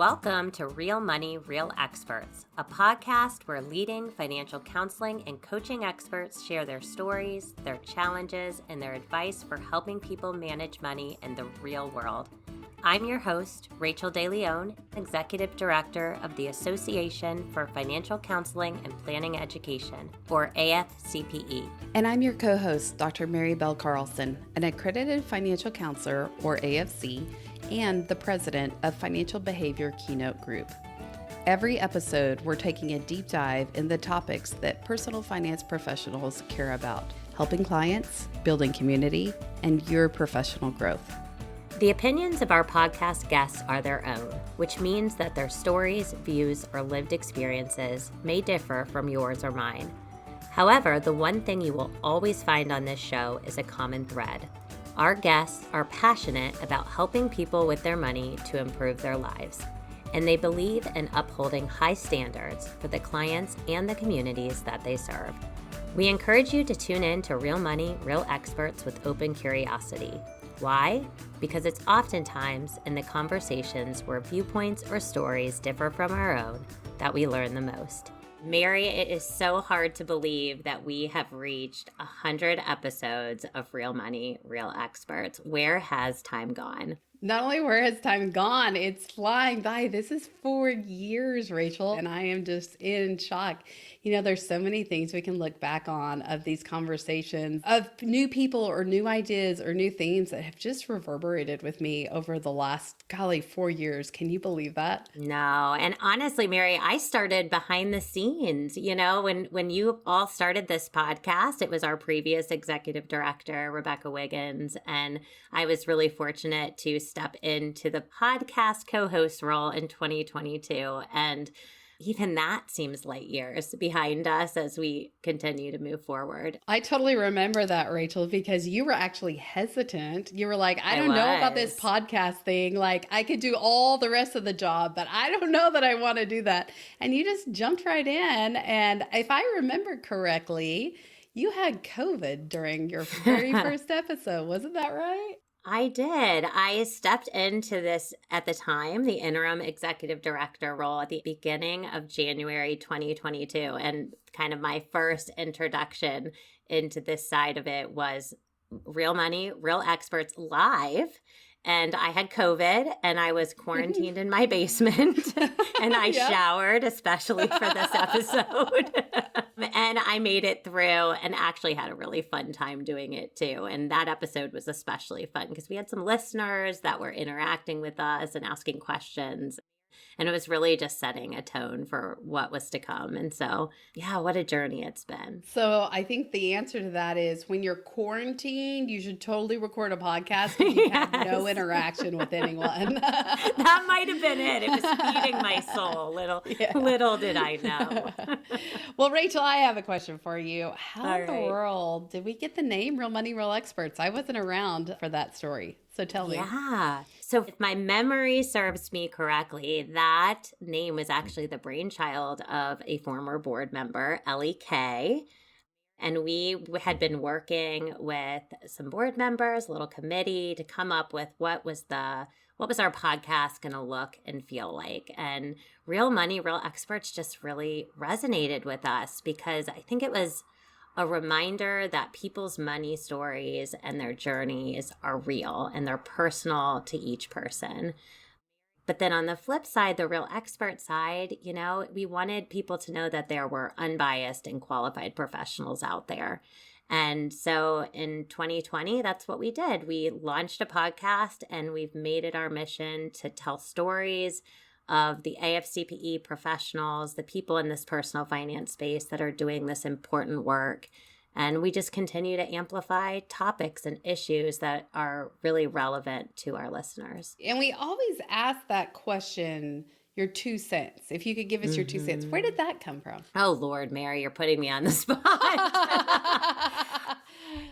Welcome to Real Money, Real Experts, a podcast where leading financial counseling and coaching experts share their stories, their challenges, and their advice for helping people manage money in the real world. I'm your host, Rachael Leon, Executive Director of the Association for Financial Counseling and Planning Education, or AFCPE. And I'm your co-host, Dr. Mary Bell Carlson, an accredited financial counselor, or AFC, and the president of Financial Behavior Keynote Group. Every episode, we're taking a deep dive in the topics that personal finance professionals care about, helping clients, building community, and your professional growth. The opinions of our podcast guests are their own, which means that their stories, views, or lived experiences may differ from yours or mine. However, the one thing you will always find on this show is a common thread. Our guests are passionate about helping people with their money to improve their lives, and they believe in upholding high standards for the clients and the communities that they serve. We encourage you to tune in to Real Money, Real Experts with open curiosity. Why? Because it's oftentimes in the conversations where viewpoints or stories differ from our own that we learn the most. Mary, it is so hard to believe that we have reached 100 episodes of Real Money, Real Experts. Where has time gone? Not only where has time gone, it's flying by. This is 4 years, Rachael, and I am just in shock. You know, there's so many things we can look back on of these conversations, of new people or new ideas or new themes that have just reverberated with me over the last, 4 years. Can you believe that? No. And honestly, Mary, I started behind the scenes. You know, when you all started this podcast, it was our previous executive director, Rebecca Wiggins, and I was really fortunate to step into the podcast co-host role in 2022. And even that seems light years behind us as we continue to move forward. I totally remember that, Rachael, because you were actually hesitant. You were like, I don't know about this podcast thing. Like, I could do all the rest of the job, but I don't know that I want to do that. And you just jumped right in. And if I remember correctly, you had COVID during your very first episode. Wasn't that right? I did. I stepped into this at the time, the interim executive director role at the beginning of January 2022. And kind of my first introduction into this side of it was Real Money, Real Experts live. And I had COVID and I was quarantined in my basement and I showered especially for this episode. And I made it through and actually had a really fun time doing it too. And that episode was especially fun because we had some listeners that were interacting with us and asking questions. And it was really just setting a tone for what was to come. And so, yeah, what a journey it's been. So I think the answer to that is when you're quarantined, you should totally record a podcast because you have no interaction with anyone. That might have been it. It was feeding my soul. Little did I know. Well, Rachael, I have a question for you. How in the world did we get the name Real Money, Real Experts? I wasn't around for that story. So tell me. Yeah. So if my memory serves me correctly, that name was actually the brainchild of a former board member, Ellie Kay. And we had been working with some board members, a little committee to come up with what was our podcast going to look and feel like. And Real Money, Real Experts just really resonated with us because I think it was a reminder that people's money stories and their journeys are real and they're personal to each person. But then on the flip side, the real expert side, you know, we wanted people to know that there were unbiased and qualified professionals out there. And so in 2020, that's what we did. We launched a podcast and we've made it our mission to tell stories of the AFCPE professionals, the people in this personal finance space that are doing this important work. And we just continue to amplify topics and issues that are really relevant to our listeners. And we always ask that question, your 2 cents. If you could give us your 2 cents, where did that come from? Oh, Lord, Mary, you're putting me on the spot.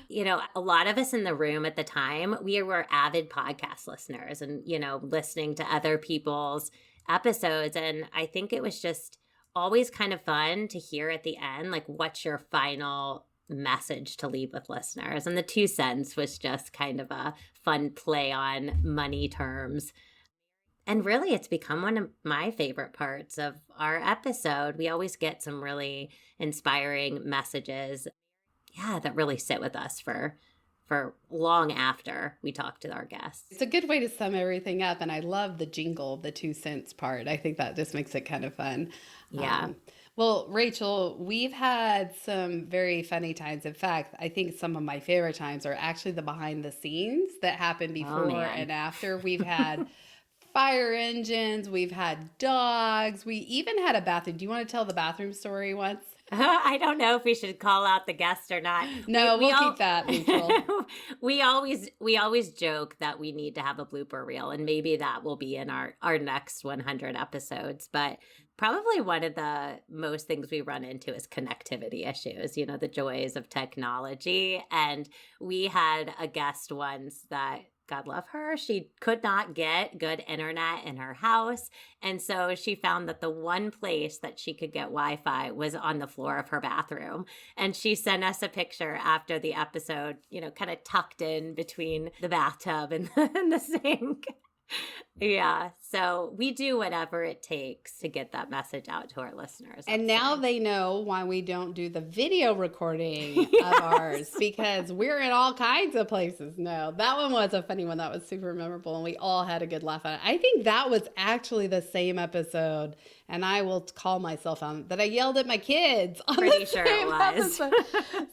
You know, a lot of us in the room at the time, we were avid podcast listeners and, you know, listening to other people's episodes. And I think it was just always kind of fun to hear at the end, like, what's your final message to leave with listeners? And the 2 cents was just kind of a fun play on money terms. And really, it's become one of my favorite parts of our episode. We always get some really inspiring messages, that really sit with us for long after we talk to our guests. It's a good way to sum everything up. And I love the jingle, the 2 cents part. I think that just makes it kind of fun. Yeah. Well, Rachel, we've had some very funny times. In fact, I think some of my favorite times are actually the behind the scenes that happened before and after. We've had fire engines, we've had dogs, we even had a bathroom. Do you want to tell the bathroom story once? I don't know if we should call out the guest or not. No, we'll keep that neutral. we always joke that we need to have a blooper reel, and maybe that will be in our next 100 episodes. But probably one of the most things we run into is connectivity issues, the joys of technology. And we had a guest once that, God love her, she could not get good internet in her house. And so she found that the one place that she could get Wi-Fi was on the floor of her bathroom. And she sent us a picture after the episode, kind of tucked in between the bathtub and the sink. Yeah. So we do whatever it takes to get that message out to our listeners. And now they know why we don't do the video recording of ours, because we're in all kinds of places. No, that one was a funny one. That was super memorable. And we all had a good laugh on it. I think that was actually the same episode. And I will call myself on that I yelled at my kids. Pretty sure it was.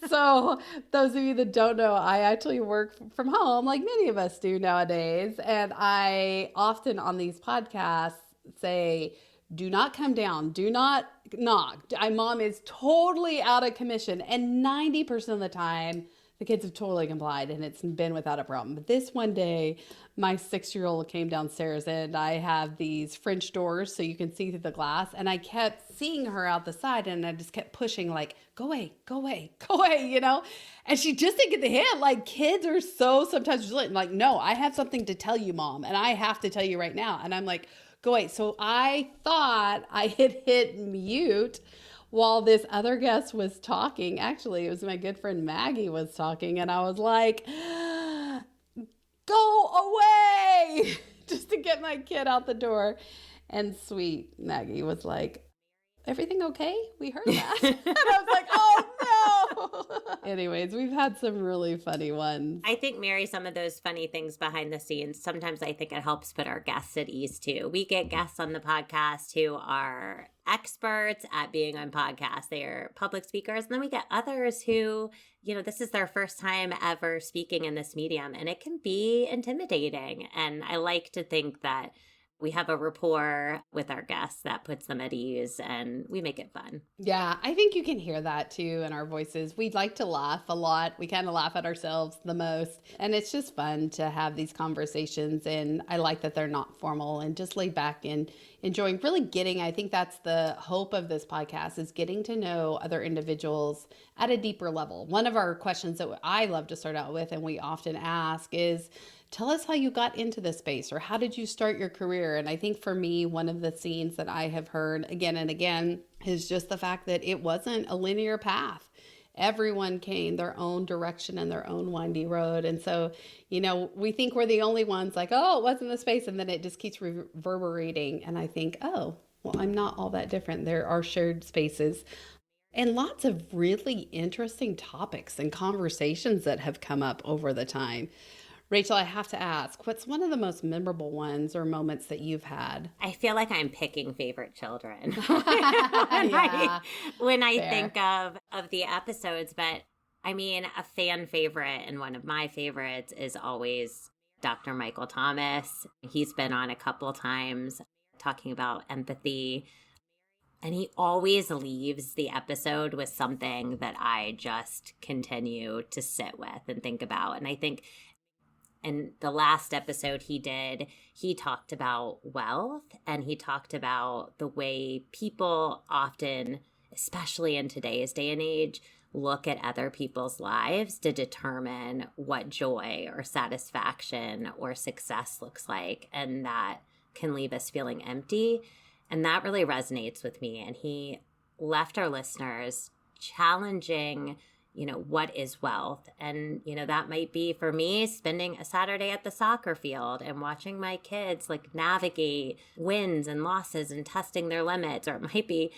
So those of you that don't know, I actually work from home like many of us do nowadays. And I often on these podcasts say, do not come down, do not knock. My mom is totally out of commission. And 90% of the time, the kids have totally complied and it's been without a problem. But this one day, my 6-year-old came downstairs and I have these French doors so you can see through the glass. And I kept seeing her out the side and I just kept pushing like, go away, go away, go away, And she just didn't get the hint. Like kids are so sometimes resilient. Like, no, I have something to tell you, Mom. And I have to tell you right now. And I'm like, go away. So I thought I had hit mute while this other guest was talking. Actually, it was my good friend Maggie was talking, and I was like, go away, just to get my kid out the door. And sweet Maggie was like, everything okay? We heard that. And I was like, oh no. Anyways, we've had some really funny ones. I think, Mary, some of those funny things behind the scenes, sometimes I think it helps put our guests at ease too. We get guests on the podcast who are experts at being on podcasts. They are public speakers. And then we get others who, this is their first time ever speaking in this medium, and it can be intimidating. And I like to think that we have a rapport with our guests that puts them at ease and we make it fun. Yeah, I think you can hear that too in our voices. We like to laugh a lot. We kind of laugh at ourselves the most. And it's just fun to have these conversations. And I like that they're not formal and just laid back and enjoying, really getting, I think that's the hope of this podcast, is getting to know other individuals at a deeper level. One of our questions that I love to start out with, and we often ask, is tell us how you got into this space, or how did you start your career? And I think for me, one of the themes that I have heard again and again is just the fact that it wasn't a linear path. Everyone came their own direction and their own windy road. And so, we think we're the only ones like, oh, it wasn't the space. And then it just keeps reverberating. And I think, oh, well, I'm not all that different. There are shared spaces and lots of really interesting topics and conversations that have come up over the time. Rachel, I have to ask, what's one of the most memorable ones or moments that you've had? I feel like I'm picking favorite children Fair. when I think of the episodes. But I mean, a fan favorite and one of my favorites is always Dr. Michael Thomas. He's been on a couple times talking about empathy. And he always leaves the episode with something that I just continue to sit with and think about. And I think in the last episode he talked about wealth, and he talked about the way people often, especially in today's day and age, look at other people's lives to determine what joy or satisfaction or success looks like. And that can leave us feeling empty. And that really resonates with me. And he left our listeners challenging what is wealth? And, that might be for me spending a Saturday at the soccer field and watching my kids like navigate wins and losses and testing their limits. Or it might be,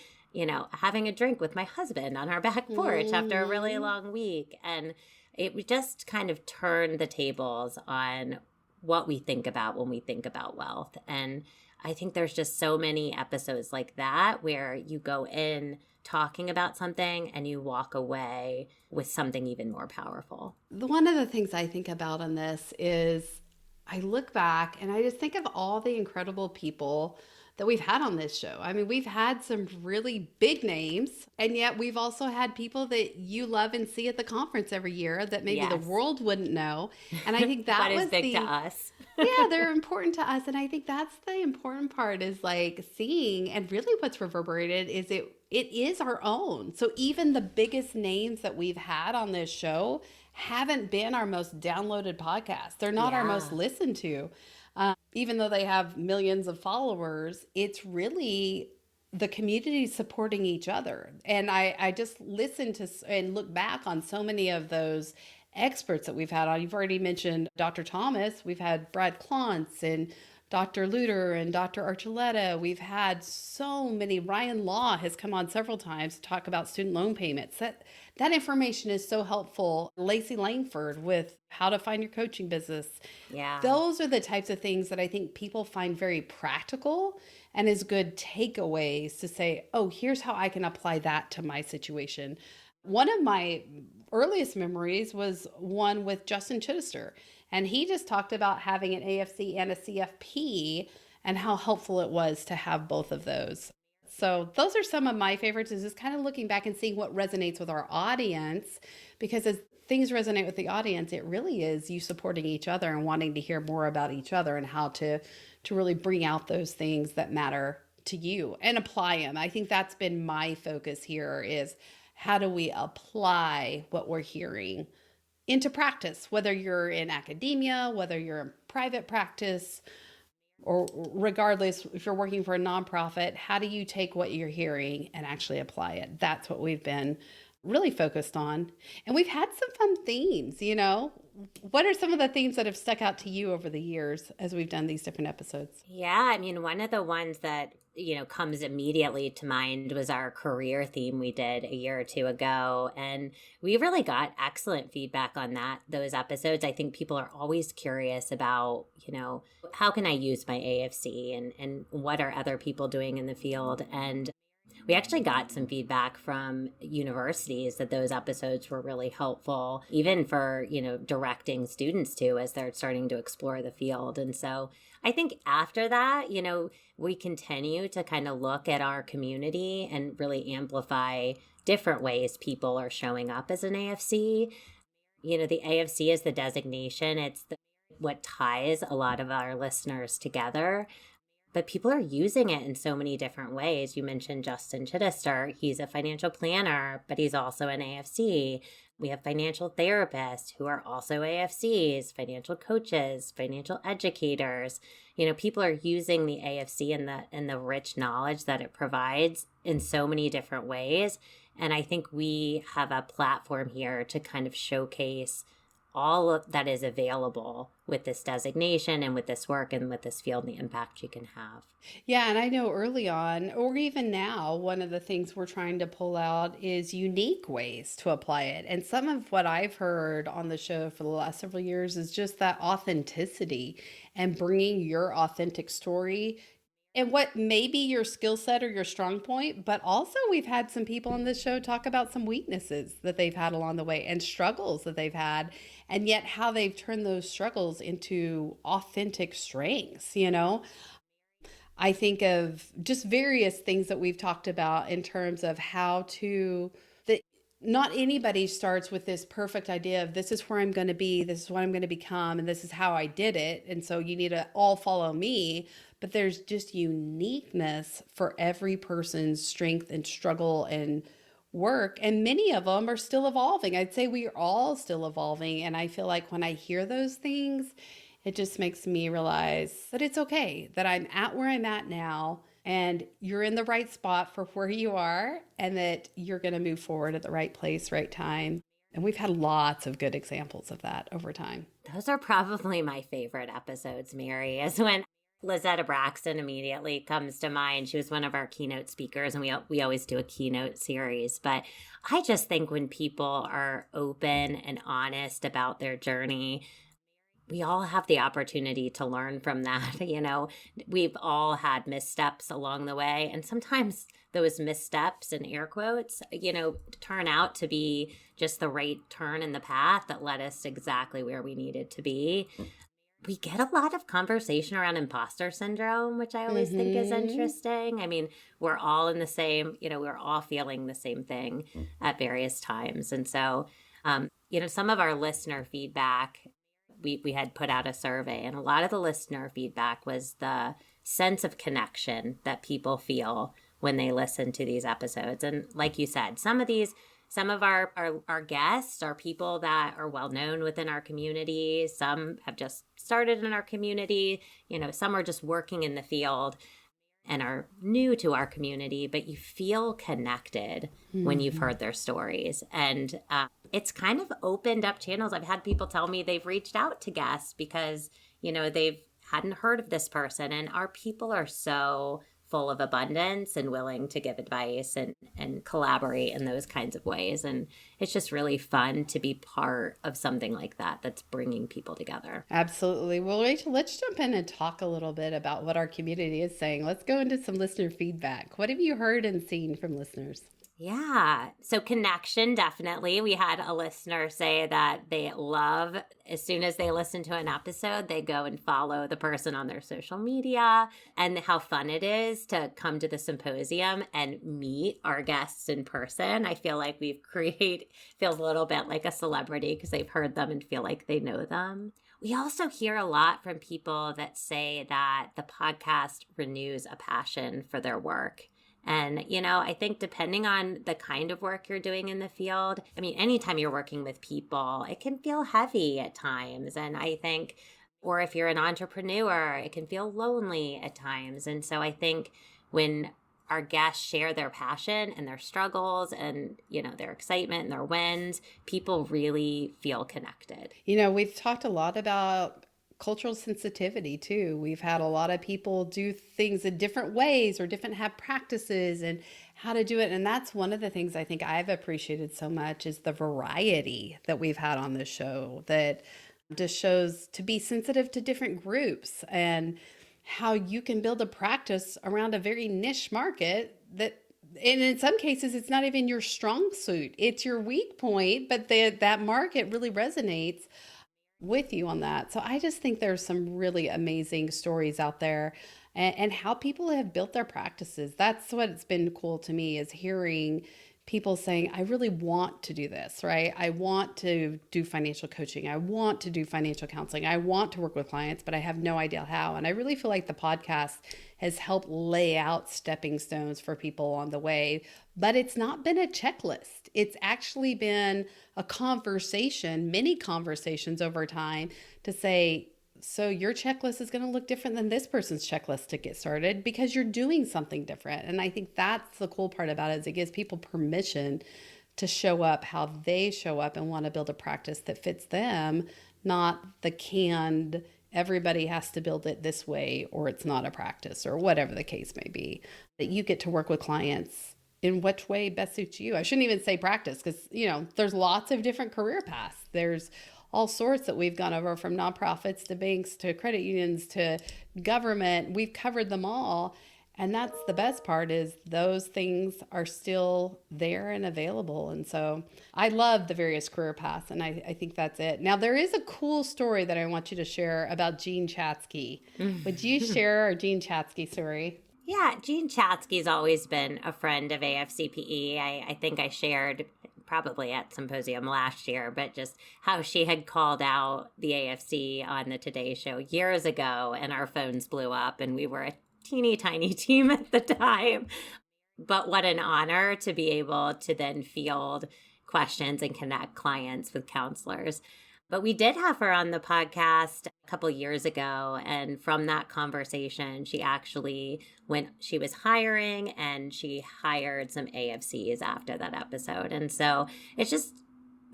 having a drink with my husband on our back porch after a really long week. And it would just kind of turn the tables on what we think about when we think about wealth. And I think there's just so many episodes like that where you go in talking about something and you walk away with something even more powerful. One of the things I think about on this is I look back and I just think of all the incredible people that we've had on this show. I mean, we've had some really big names, and yet we've also had people that you love and see at the conference every year that maybe the world wouldn't know. And I think that was big to us. Yeah, they're important to us. And I think that's the important part is like seeing, and really what's reverberated is it is our own. So even the biggest names that we've had on this show haven't been our most downloaded podcasts. They're not our most listened to. Even though they have millions of followers, it's really the community supporting each other. And I just listen to and look back on so many of those experts that we've had on. You've already mentioned Dr. Thomas. We've had Brad Klontz and Dr. Luter and Dr. Archuleta. We've had so many. Ryan Law has come on several times to talk about student loan payments. That information is so helpful. Lacey Langford with how to find your coaching business. Yeah. Those are the types of things that I think people find very practical and is good takeaways to say, oh, here's how I can apply that to my situation. One of my earliest memories was one with Justin Chittister. And he just talked about having an AFC and a CFP and how helpful it was to have both of those. So those are some of my favorites, is just kind of looking back and seeing what resonates with our audience, because as things resonate with the audience, it really is you supporting each other and wanting to hear more about each other and how to really bring out those things that matter to you and apply them. I think that's been my focus here, is how do we apply what we're hearing into practice, whether you're in academia, whether you're in private practice, or regardless, if you're working for a nonprofit, how do you take what you're hearing and actually apply it? That's what we've been really focused on. And we've had some fun themes, What are some of the themes that have stuck out to you over the years as we've done these different episodes? Yeah, I mean, one of the ones that, comes immediately to mind was our career theme we did a year or two ago. And we really got excellent feedback on those episodes. I think people are always curious about, how can I use my AFC and what are other people doing in the field? And we actually got some feedback from universities that those episodes were really helpful, even for, directing students to as they're starting to explore the field. And so I think after that, we continue to kind of look at our community and really amplify different ways people are showing up as an AFC. The AFC is the designation. It's what ties a lot of our listeners together. But people are using it in so many different ways. You mentioned Justin Chittister. He's a financial planner, but he's also an AFC. We have financial therapists who are also AFCs, financial coaches, financial educators. People are using the AFC and the rich knowledge that it provides in so many different ways. And I think we have a platform here to kind of showcase all of that is available with this designation and with this work and with this field and the impact you can have. Yeah, and I know early on, or even now, one of the things we're trying to pull out is unique ways to apply it. And some of what I've heard on the show for the last several years is just that authenticity and bringing your authentic story and what may be your skill set or your strong point. But also we've had some people on this show talk about some weaknesses that they've had along the way and struggles that they've had, and yet how they've turned those struggles into authentic strengths. I think of just various things that we've talked about in terms of how to, that not anybody starts with this perfect idea of this is where I'm going to be, this is what I'm going to become, and this is how I did it. And so you need to all follow me. But there's just uniqueness for every person's strength and struggle and work. And many of them are still evolving. I'd say we are all still evolving. And I feel like when I hear those things, it just makes me realize that it's okay, that I'm at where I'm at now, and you're in the right spot for where you are, and that you're going to move forward at the right place, right time. And we've had lots of good examples of that over time. Those are probably my favorite episodes, Mary, is when Lizetta Braxton immediately comes to mind. She was one of our keynote speakers, and we always do a keynote series. But I just think when people are open and honest about their journey, we all have the opportunity to learn from that. We've all had missteps along the way. And sometimes those missteps, in air quotes, turn out to be just the right turn in the path that led us exactly where we needed to be. We get a lot of conversation around imposter syndrome, which I always think is interesting. I mean, we're all in the same, we're all feeling the same thing at various times. And so, some of our listener feedback, we had put out a survey, and a lot of the listener feedback was the sense of connection that people feel when they listen to these episodes. And like you said, some of our guests are people that are well known within our community. Some have just started in our community. Some are just working in the field and are new to our community, but you feel connected when you've heard their stories. And it's kind of opened up channels. I've had people tell me they've reached out to guests because, they've hadn't heard of this person. And our people are so full of abundance and willing to give advice and collaborate in those kinds of ways. And it's just really fun to be part of something like that that's bringing people together. Absolutely. Well, Rachel, let's jump in and talk a little bit about what our community is saying. Let's go into some listener feedback. What have you heard and seen from listeners? Yeah. So connection, definitely. We had a listener say that they love, as soon as they listen to an episode, they go and follow the person on their social media, and how fun it is to come to the symposium and meet our guests in person. I feel like feels a little bit like a celebrity because they've heard them and feel like they know them. We also hear a lot from people that say that the podcast renews a passion for their work. And, I think depending on the kind of work you're doing in the field, anytime you're working with people, it can feel heavy at times. And I think, or if you're an entrepreneur, it can feel lonely at times. And so I think when our guests share their passion and their struggles and, their excitement and their wins, people really feel connected. We've talked a lot about cultural sensitivity too. We've had a lot of people do things in different ways or have practices and how to do it. And that's one of the things I think I've appreciated so much is the variety that we've had on this show that just shows to be sensitive to different groups and how you can build a practice around a very niche market that, and in some cases, it's not even your strong suit. It's your weak point, but that market really resonates with you on that. So I just think there's some really amazing stories out there and how people have built their practices. That's what's been cool to me is hearing people saying, I really want to do this, right? I want to do financial coaching. I want to do financial counseling. I want to work with clients, but I have no idea how. And I really feel like the podcast has helped lay out stepping stones for people on the way, but it's not been a checklist. It's actually been a conversation, many conversations over time to say, so your checklist is going to look different than this person's checklist to get started because you're doing something different. And I think that's the cool part about it is it gives people permission to show up how they show up and want to build a practice that fits them, not the canned, everybody has to build it this way or it's not a practice or whatever the case may be. That you get to work with clients in which way best suits you. I shouldn't even say practice because, there's lots of different career paths. There's all sorts that we've gone over from nonprofits to banks to credit unions to government. We've covered them all. And that's the best part is those things are still there and available. And so I love the various career paths. And I think that's it. Now, there is a cool story that I want you to share about Jean Chatzky. Would you share our Jean Chatzky story? Yeah, Jean Chatzky's always been a friend of AFCPE. I think I shared probably at Symposium last year, but just how she had called out the AFC on the Today Show years ago and our phones blew up and we were a teeny tiny team at the time. But what an honor to be able to then field questions and connect clients with counselors. But we did have her on the podcast a couple years ago. And from that conversation, she was hiring and she hired some AFCs after that episode. And so it's just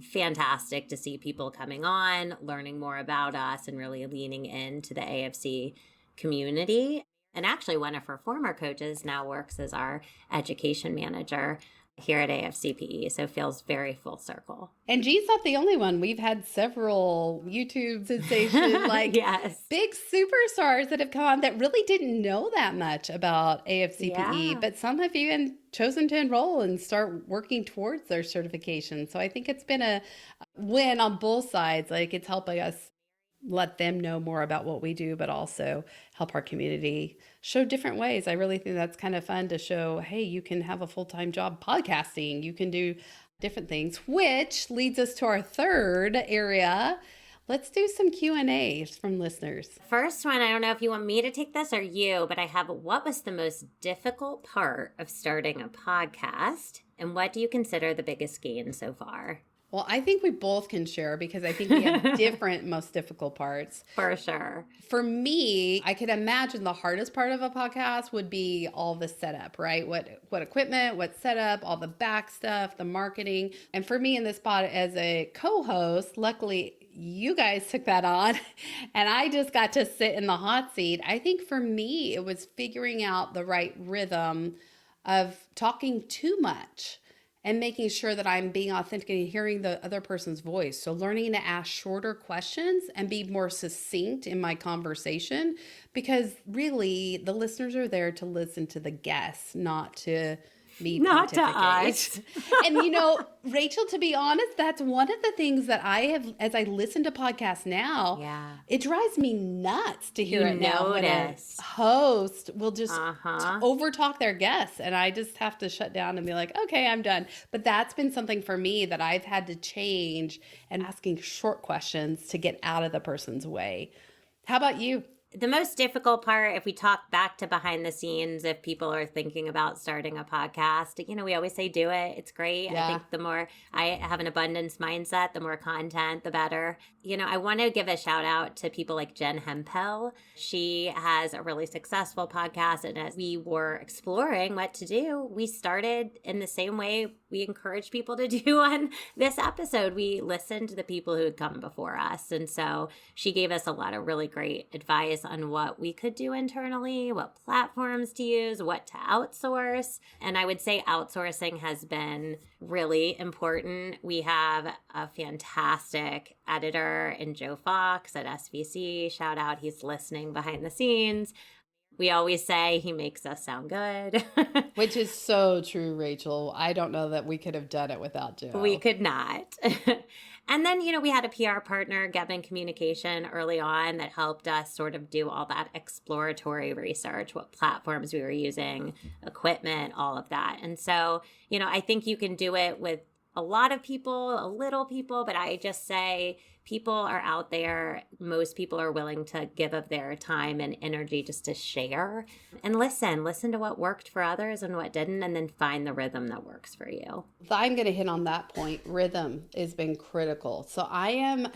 fantastic to see people coming on, learning more about us, and really leaning into the AFC community. And actually, one of her former coaches now works as our education manager here at AFCPE, so feels very full circle. And G's not the only one. We've had several YouTube sensations, like yes. big superstars that have come on that really didn't know that much about AFCPE, Yeah. but some have even chosen to enroll and start working towards their certification. So I think it's been a win on both sides. Like, it's helping us let them know more about what we do, but also help our community show different ways. I really think that's kind of fun to show, hey, you can have a full-time job podcasting. You can do different things, which leads us to our third area. Let's do some Q&As from listeners. First one, I don't know if you want me to take this or you, but I have, what was the most difficult part of starting a podcast? And what do you consider the biggest gain so far? Well, I think we both can share because I think we have different most difficult parts. For sure. For me, I could imagine the hardest part of a podcast would be all the setup, right? What equipment, what setup, all the back stuff, the marketing. And for me in this spot as a co-host, luckily you guys took that on and I just got to sit in the hot seat. I think for me, it was figuring out the right rhythm of talking too much and making sure that I'm being authentic and hearing the other person's voice. So learning to ask shorter questions and be more succinct in my conversation, because really the listeners are there to listen to the guests, not to me Not to pontificate. us. And you know, Rachel, to be honest, that's one of the things that I have, as I listen to podcasts now, Yeah. it drives me nuts to hear You it now when a notice. host will just Uh-huh. overtalk their guests, and I just have to shut down and be like, okay, I'm done. But that's been something for me that I've had to change, and asking short questions to get out of the person's way. How about you? The most difficult part, if we talk back to behind the scenes, if people are thinking about starting a podcast, you know, we always say do it. It's great. Yeah. I think the more I have an abundance mindset, the more content, the better. You know, I want to give a shout out to people like Jen Hempel. She has a really successful podcast. And as we were exploring what to do, we started in the same way we encourage people to do on this episode. We listened to the people who had come before us. And so she gave us a lot of really great advice on what we could do internally, what platforms to use, what to outsource. And I would say outsourcing has been really important. We have a fantastic editor in Joe Fox at SVC. Shout out, he's listening behind the scenes. We always say he makes us sound good. Which is so true, Rachel. I don't know that we could have done it without Joe. We could not. And then, you know, we had a PR partner, Gebin Communication, early on that helped us sort of do all that exploratory research, what platforms we were using, equipment, all of that. And so, you know, I think you can do it with a lot of people, a little people, but I just say people are out there. Most people are willing to give of their time and energy just to share and listen to what worked for others and what didn't, and then find the rhythm that works for you. I'm going to hit on that point. Rhythm has been critical. So I am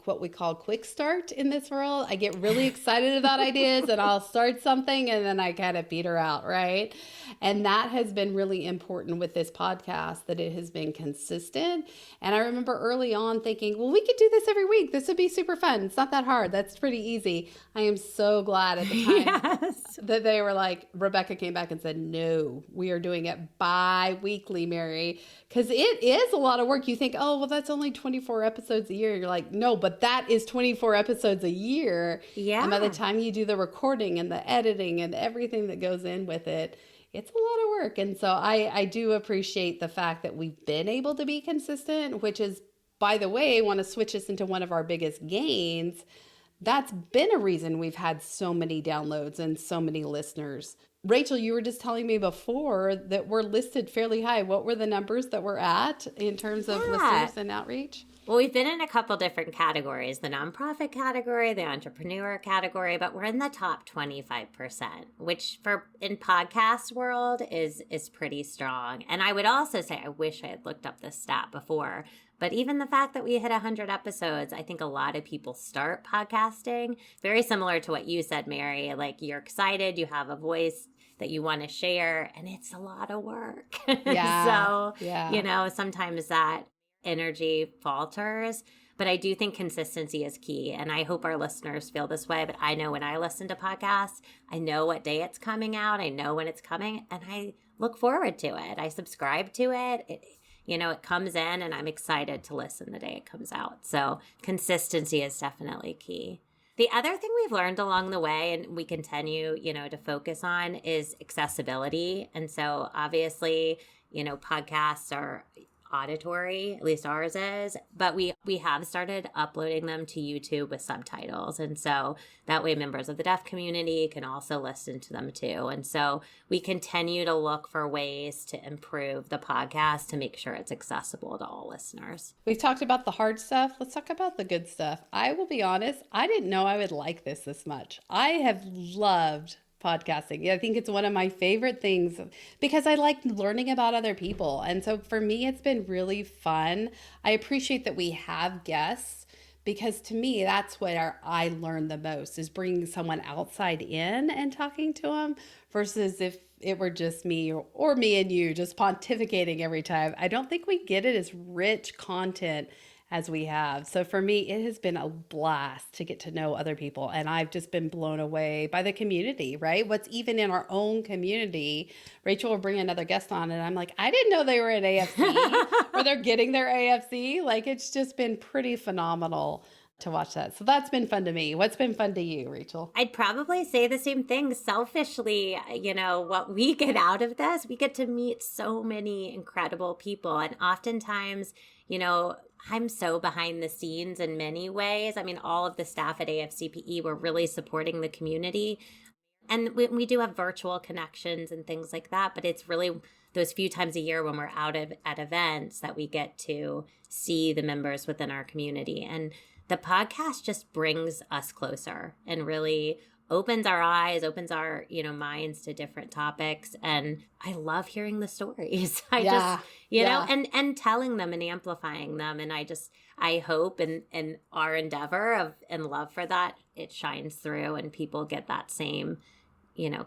what we call quick start in this world. I get really excited about ideas and I'll start something and then I kind of peter out, right? And that has been really important with this podcast, that it has been consistent. And I remember early on thinking, well, we could do this every week. This would be super fun. It's not that hard. That's pretty easy. I am so glad at the time that they were like, Rebecca came back and said, no, we are doing it bi-weekly, Mary, because it is a lot of work. You think, oh, well, that's only 24 episodes a year. You're like, no, but that is 24 episodes a year. Yeah. And by the time you do the recording and the editing and everything that goes in with it, it's a lot of work. And so I do appreciate the fact that we've been able to be consistent, which is, by the way, I want to switch this into one of our biggest gains. That's been a reason we've had so many downloads and so many listeners. Rachel, you were just telling me before that we're listed fairly high. What were the numbers that we're at in terms of listeners and outreach? Well, we've been in a couple different categories, the nonprofit category, the entrepreneur category, but we're in the top 25%, which for in podcast world is pretty strong. And I would also say, I wish I had looked up this stat before, but even the fact that we hit 100 episodes, I think a lot of people start podcasting. Very similar to what you said, Mary, like you're excited, you have a voice that you want to share, and it's a lot of work. Yeah. So, you know, sometimes that energy falters. But I do think consistency is key. And I hope our listeners feel this way. But I know when I listen to podcasts, I know what day it's coming out. I know when it's coming, and I look forward to it. I subscribe to it. It comes in, and I'm excited to listen the day it comes out. So consistency is definitely key. The other thing we've learned along the way, and we continue, to focus on, is accessibility. And so obviously, podcasts are auditory, at least ours is, but we have started uploading them to YouTube with subtitles. And so that way members of the deaf community can also listen to them too. And so we continue to look for ways to improve the podcast to make sure it's accessible to all listeners. We've talked about the hard stuff. Let's talk about the good stuff. I will be honest, I didn't know I would like this much. I have loved podcasting. I think it's one of my favorite things because I like learning about other people. And so for me, it's been really fun. I appreciate that we have guests because to me, that's what I learn the most is bringing someone outside in and talking to them versus if it were just me or me and you just pontificating every time. I don't think we get it as rich content as we have. So for me, it has been a blast to get to know other people. And I've just been blown away by the community, right? What's even in our own community. Rachel will bring another guest on and I'm like, I didn't know they were at AFC or they're getting their AFC. Like it's just been pretty phenomenal to watch that. So that's been fun to me. What's been fun to you, Rachel? I'd probably say the same thing. Selfishly, what we get out of this, we get to meet so many incredible people. And oftentimes, I'm so behind the scenes in many ways. I mean, all of the staff at AFCPE were really supporting the community. And we do have virtual connections and things like that, but it's really those few times a year when we're out at events that we get to see the members within our community. And the podcast just brings us closer and really opens our eyes, opens our, minds to different topics. And I love hearing the stories. And telling them and amplifying them. And I hope in our endeavor and love for that, it shines through and people get that same,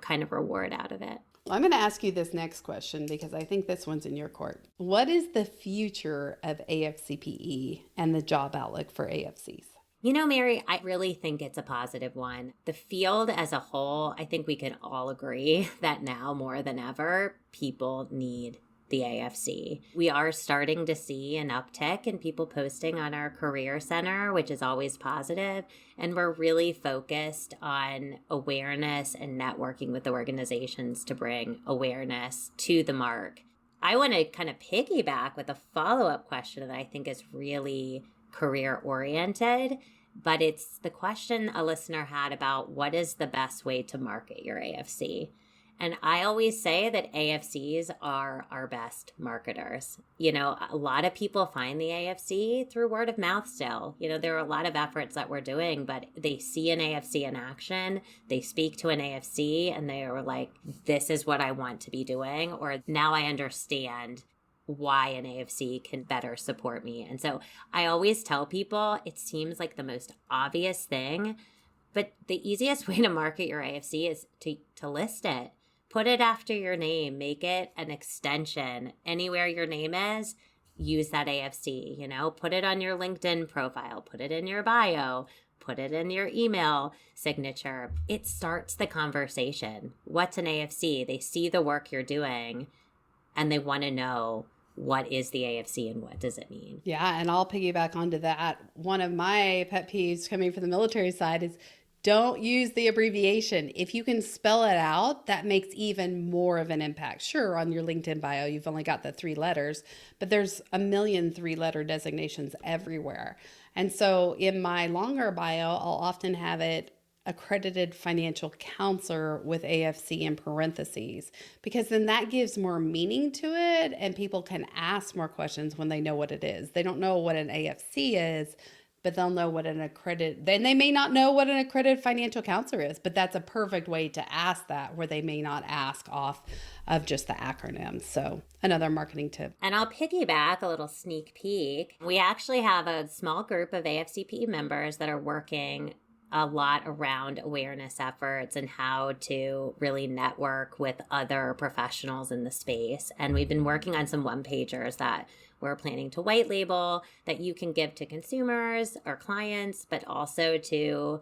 kind of reward out of it. I'm going to ask you this next question because I think this one's in your court. What is the future of AFCPE and the job outlook for AFCs? Mary, I really think it's a positive one. The field as a whole, I think we can all agree that now more than ever, people need the AFC. We are starting to see an uptick in people posting on our career center, which is always positive. And we're really focused on awareness and networking with organizations to bring awareness to the mark. I want to kind of piggyback with a follow-up question that I think is really career-oriented, but it's the question a listener had about what is the best way to market your AFC. And I always say that AFCs are our best marketers. A lot of people find the AFC through word of mouth still. There are a lot of efforts that we're doing, but they see an AFC in action. They speak to an AFC and they are like, this is what I want to be doing. Or now I understand why an AFC can better support me. And so I always tell people it seems like the most obvious thing, but the easiest way to market your AFC is to list it. Put it after your name, make it an extension. Anywhere your name is, use that AFC, put it on your LinkedIn profile, put it in your bio, put it in your email signature. It starts the conversation. What's an AFC? They see the work you're doing and they want to know what is the AFC and what does it mean? Yeah, and I'll piggyback onto that. One of my pet peeves coming from the military side is don't use the abbreviation. If you can spell it out, that makes even more of an impact. Sure, on your LinkedIn bio, you've only got the 3 letters, but there's a million 3-letter designations everywhere. And so in my longer bio, I'll often have it accredited financial counselor with AFC in parentheses, because then that gives more meaning to it and people can ask more questions when they know what it is. They don't know what an AFC is, but they'll know what then they may not know what an accredited financial counselor is, but that's a perfect way to ask that where they may not ask off of just the acronym. So another marketing tip. And I'll piggyback a little sneak peek. We actually have a small group of AFCPE members that are working a lot around awareness efforts and how to really network with other professionals in the space. And we've been working on some one-pagers that we're planning to white label that you can give to consumers or clients, but also to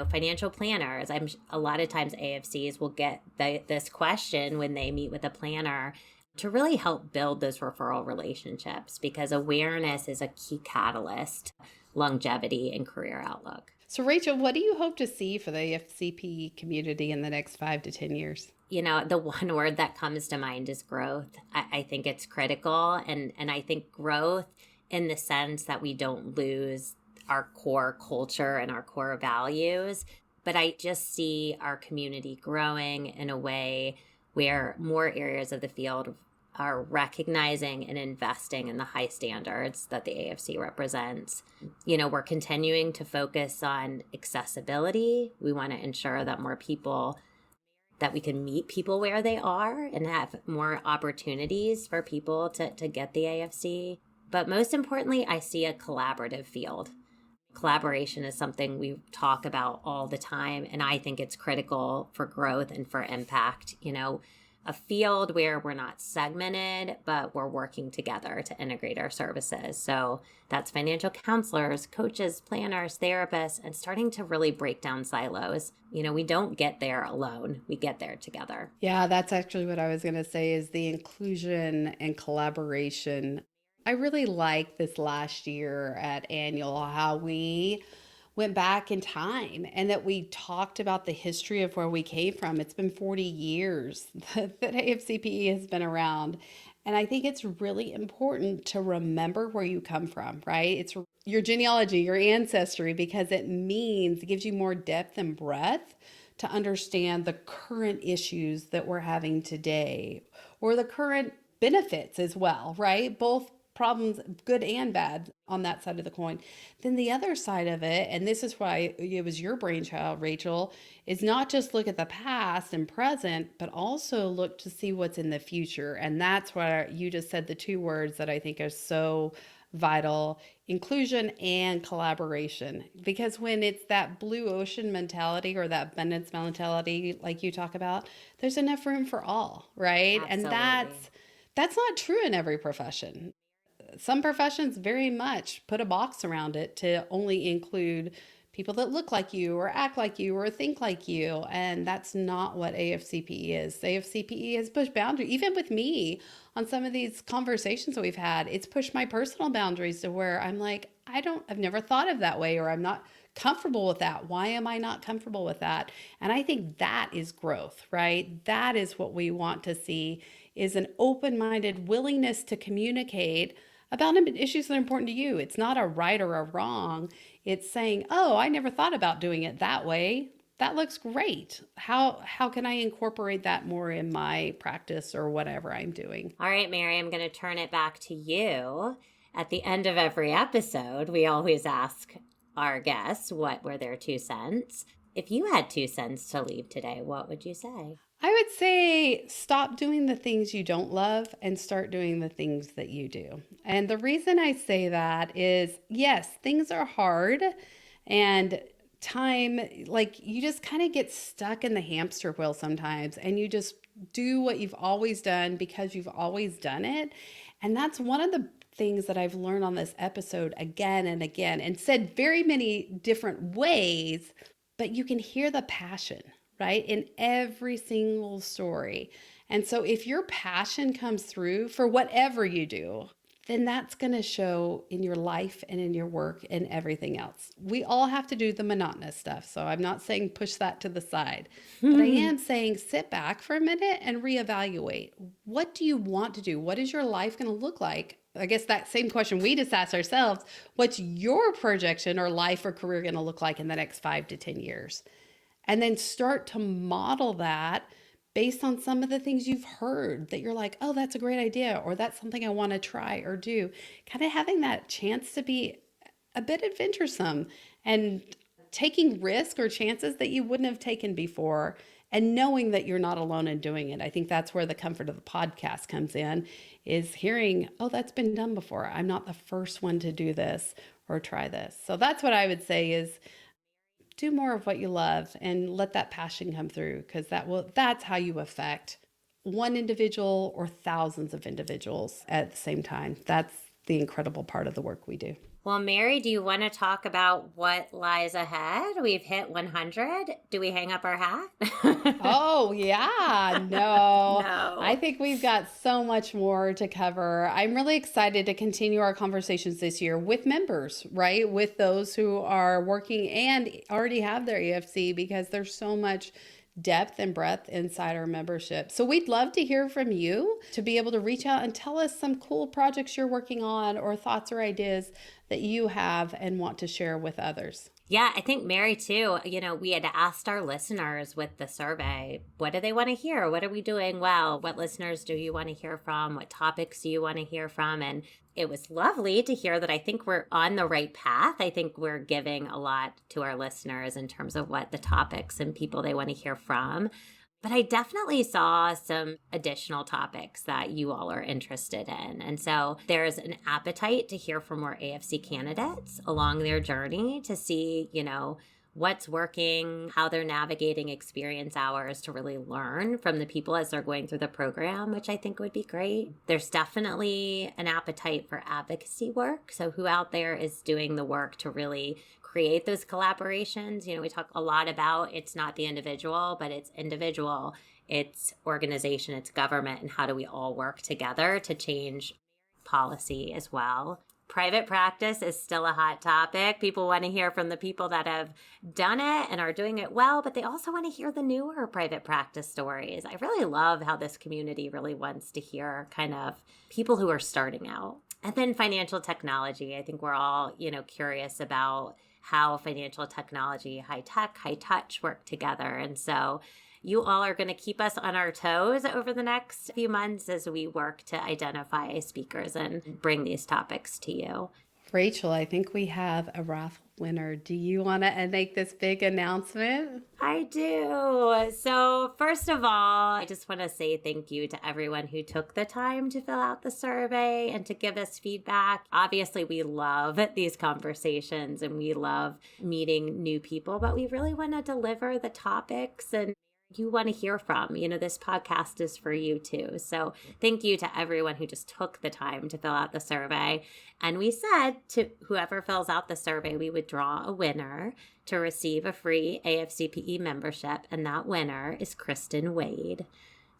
financial planners. A lot of times AFCs will get this question when they meet with a planner to really help build those referral relationships, because awareness is a key catalyst, longevity and career outlook. So Rachael, what do you hope to see for the AFCPE community in the next 5 to 10 years? The one word that comes to mind is growth. I think it's critical. And I think growth in the sense that we don't lose our core culture and our core values. But I just see our community growing in a way where more areas of the field are recognizing and investing in the high standards that the AFC represents. We're continuing to focus on accessibility. We want to ensure that that we can meet people where they are and have more opportunities for people to get the AFC. But most importantly, I see a collaborative field. Collaboration is something we talk about all the time, and I think it's critical for growth and for impact. A field where we're not segmented, but we're working together to integrate our services. So that's financial counselors, coaches, planners, therapists, and starting to really break down silos. We don't get there alone. We get there together. Yeah, that's actually what I was going to say is the inclusion and collaboration. I really like this last year at Annual, how we went back in time and that we talked about the history of where we came from. It's been 40 years that AFCPE has been around. And I think it's really important to remember where you come from, right? It's your genealogy, your ancestry, because it gives you more depth and breadth to understand the current issues that we're having today or the current benefits as well, right? Both problems, good and bad, on that side of the coin. Then the other side of it, and this is why it was your brainchild, Rachael, is not just look at the past and present, but also look to see what's in the future. And that's why you just said the two words that I think are so vital: inclusion and collaboration. Because when it's that blue ocean mentality or that abundance mentality, like you talk about, there's enough room for all, right? Absolutely. And that's not true in every profession. Some professions very much put a box around it to only include people that look like you or act like you or think like you. And that's not what AFCPE is. AFCPE has pushed boundaries, even with me on some of these conversations that we've had. It's pushed my personal boundaries to where I'm like, I've never thought of that way, or I'm not comfortable with that. Why am I not comfortable with that? And I think that is growth, right? That is what we want to see, is an open-minded willingness to communicate about issues that are important to you. It's not a right or a wrong. It's saying, oh, I never thought about doing it that way. That looks great. How can I incorporate that more in my practice or whatever I'm doing? All right, Mary, I'm going to turn it back to you. At the end of every episode, we always ask our guests what were their 2 cents. If you had 2 cents to leave today, what would you say? I would say stop doing the things you don't love and start doing the things that you do. And the reason I say that is, yes, things are hard and time, like you just kind of get stuck in the hamster wheel sometimes and you just do what you've always done because you've always done it. And that's one of the things that I've learned on this episode again and again, and said very many different ways, but you can hear the passion, right, in every single story. And so if your passion comes through for whatever you do, then that's going to show in your life and in your work and everything else. We all have to do the monotonous stuff. So I'm not saying push that to the side, but I am saying sit back for a minute and reevaluate. What do you want to do? What is your life going to look like? I guess that same question we just asked ourselves, what's your projection or life or career going to look like in the next 5 to 10 years? And then start to model that based on some of the things you've heard that you're like, oh, that's a great idea, or that's something I want to try or do. Kind of having that chance to be a bit adventuresome and taking risks or chances that you wouldn't have taken before, and knowing that you're not alone in doing it. I think that's where the comfort of the podcast comes in, is hearing, oh, that's been done before. I'm not the first one to do this or try this. So that's what I would say is, do more of what you love and let that passion come through, because that's how you affect one individual or thousands of individuals at the same time. That's the incredible part of the work we do. Well, Mary, do you want to talk about what lies ahead? We've hit 100. Do we hang up our hat? Oh, yeah. No. No. I think we've got so much more to cover. I'm really excited to continue our conversations this year with members, right? With those who are working and already have their AFC, because there's so much depth and breadth inside our membership. So we'd love to hear from you, to be able to reach out and tell us some cool projects you're working on or thoughts or ideas that you have and want to share with others. Yeah, I think, Mary, too, we had asked our listeners with the survey, what do they want to hear? What are we doing well? What listeners do you want to hear from? What topics do you want to hear from? And it was lovely to hear that I think we're on the right path. I think we're giving a lot to our listeners in terms of what the topics and people they want to hear from. But I definitely saw some additional topics that you all are interested in. And so there's an appetite to hear from more AFC candidates along their journey to see, what's working, how they're navigating experience hours, to really learn from the people as they're going through the program, which I think would be great. There's definitely an appetite for advocacy work. So who out there is doing the work to really create those collaborations? We talk a lot about it's not the individual, but it's individual, it's organization, it's government, and how do we all work together to change policy as well. Private practice is still a hot topic. People want to hear from the people that have done it and are doing it well, but they also want to hear the newer private practice stories. I really love how this community really wants to hear kind of people who are starting out. And then financial technology. I think we're all, curious about how financial technology, high tech, high touch work together. And so you all are going to keep us on our toes over the next few months as we work to identify speakers and bring these topics to you. Rachel, I think we have a raffle winner. Do you want to make this big announcement? I do. So first of all, I just want to say thank you to everyone who took the time to fill out the survey and to give us feedback. Obviously, we love these conversations and we love meeting new people, but we really want to deliver the topics and you want to hear from. This podcast is for you too. So thank you to everyone who just took the time to fill out the survey. And we said to whoever fills out the survey, we would draw a winner to receive a free AFCPE membership. And that winner is Kristen Wade.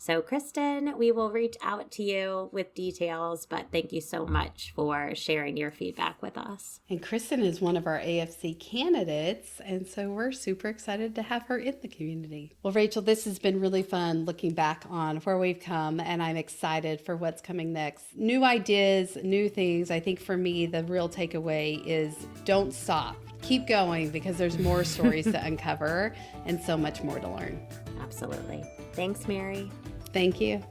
So Kristen, we will reach out to you with details, but thank you so much for sharing your feedback with us. And Kristen is one of our AFC candidates, and so we're super excited to have her in the community. Well, Rachel, this has been really fun looking back on where we've come, and I'm excited for what's coming next. New ideas, new things. I think for me, the real takeaway is don't stop. Keep going, because there's more stories to uncover and so much more to learn. Absolutely. Thanks, Mary. Thank you.